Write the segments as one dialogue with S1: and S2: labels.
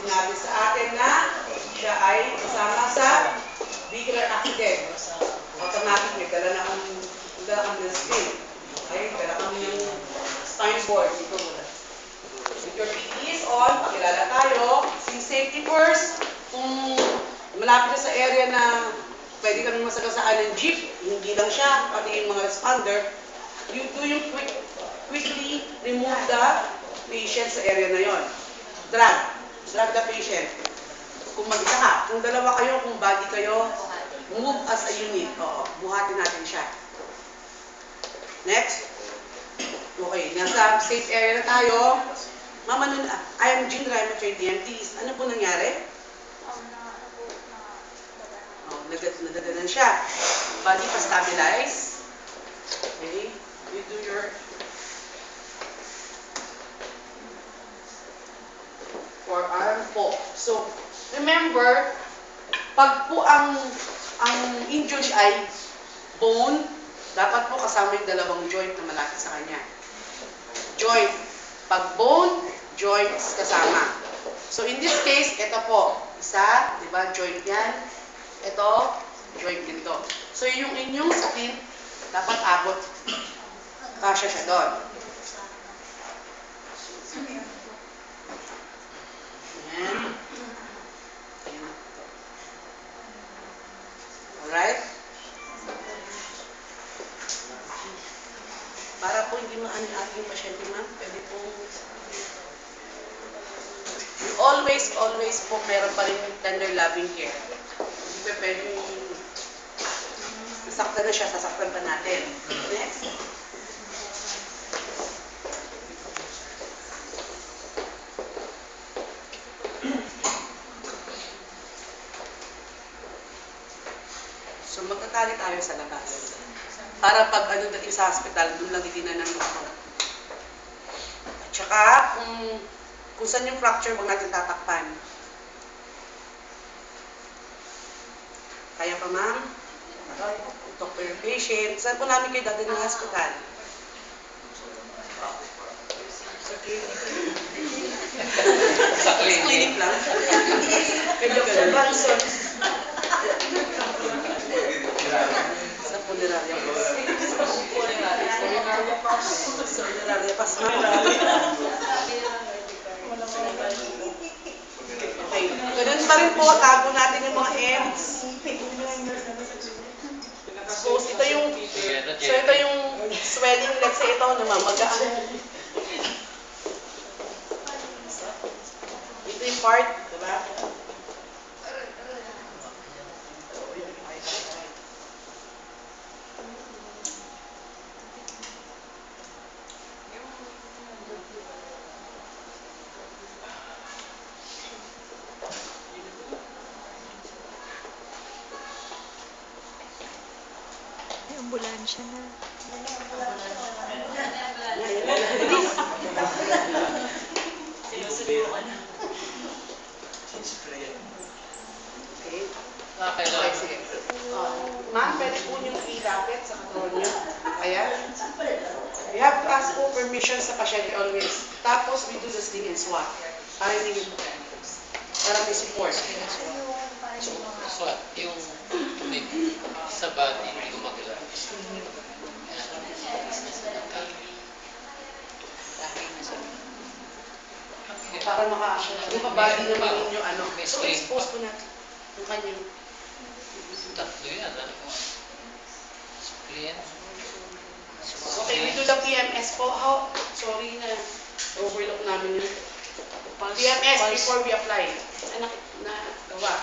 S1: sinabi sa atin na siya ay kasama sa vehicular accident. Automatic, may dala na kami ng screen. Okay, dala kami ng spine board. Ito muna. With your PPEs on, pakilala tayo. Sing safety first. Kung malapit na sa area na pwede kami masagasaan ng jeep, hindi lang siya, pati yung mga responder, you do yung quickly remove the patient sa area na yon. Drag the patient. Kung mag-isa ka, kung dalawa kayo, kung body kayo, move as a unit. Oo, buhatin natin siya. Next. Okay, nasa safe area na tayo. Mama, I am Jindra, I'm a trained EMT. Ano po nangyari? Nadaganan siya. Body pa-stabilize. Okay, you do your forearm po. So, remember, pag po ang injury ay bone, dapat po kasama yung dalawang joint na malapit sa kanya. Joint. Pag bone, joints kasama. So, in this case, ito po. Isa, di ba, joint yan. Ito, joint din to. So, yung inyong skin, dapat abot. Kasya siya doon. Ayan. Alright? Para po hindi maano yung ating pasyente, ma'am, pwede po always po meron pa rin tender loving care. Hindi pa pwede nasaktan na siya, sasaktan pa natin. Next. So magtatali tayo sa labas. Para pag ano dating sa hospital, doon lang itinan ng doktor. At saka, kung saan yung fracture, huwag natin tatakpan. Kaya pa, ma'am? Talk to your patient. Saan po namin kayo dati ng hospital? Sa clinic.
S2: Sa clinic.
S1: Sa clinic lang. Kay Dr. Banson. Sa funeraria po. Sa funeraria pas na. Okay. Ganun pa rin po, tago natin yung mga ends. So, ito yung swelling, let's say ito, namamagaan. Ito yung part, diba?
S3: Ambulansya na.
S1: Sinusubukan na. Okay, sige. Ma'am, pwede po niyong i-rapid sa katawan niyo. Ayan. We have to ask po permission sa pasyente always. Tapos, we do the sling and swat. Para may support.
S2: So, yung sa body, hindi ko magalaw.
S1: Para yung body naman ninyo, ano. So, expose po natin yung kanyang.
S2: Tatlo yan, ano? Spleen.
S1: Okay, we do the PMS po. Sorry na, overlook namin yun. PMS before we apply. Na gawa.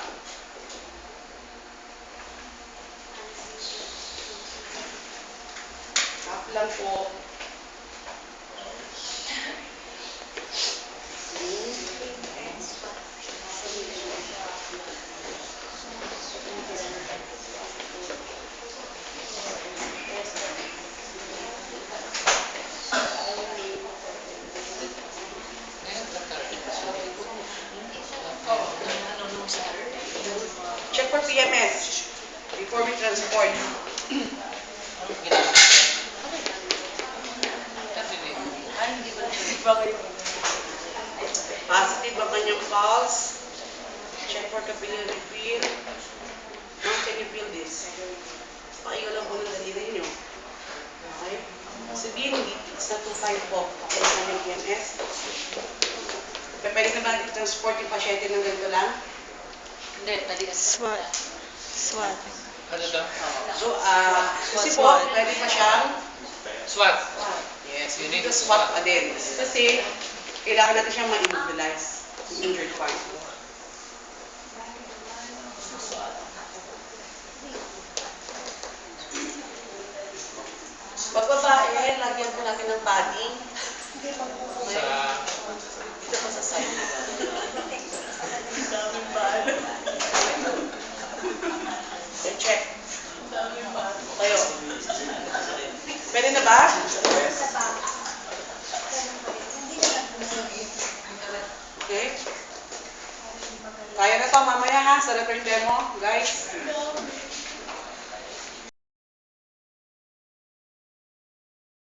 S1: Tap lang po. Check for PMS before we transport. Positive ang kanyang pulse. Check for capillary fill. How can you feel this? Pakiyo lang po ng daliri nyo. Okay? Sabihin, it's not too fine po. Okay na kanyang PMS. Pwede na ba i-transport yung pasyente ng ganito lang?
S2: Hindi, talias.
S3: Swat. Swat.
S2: Ano daw?
S1: So, kasi po, pwede pa siyang
S2: SWAT.
S1: yes,
S2: You
S1: you
S2: need
S1: need to
S2: to
S1: swap
S2: swap.
S1: pa din. Kasi, kailangan natin siyang ma-immobilize. Injured part. Pag babae, lagyan ko natin ng padding.
S2: Sa...
S1: Dito pa sa side. Daming balo. Check. Tayo. Pwede na ba? Okay. Kaya na to mamaya ha, sa return demo, guys.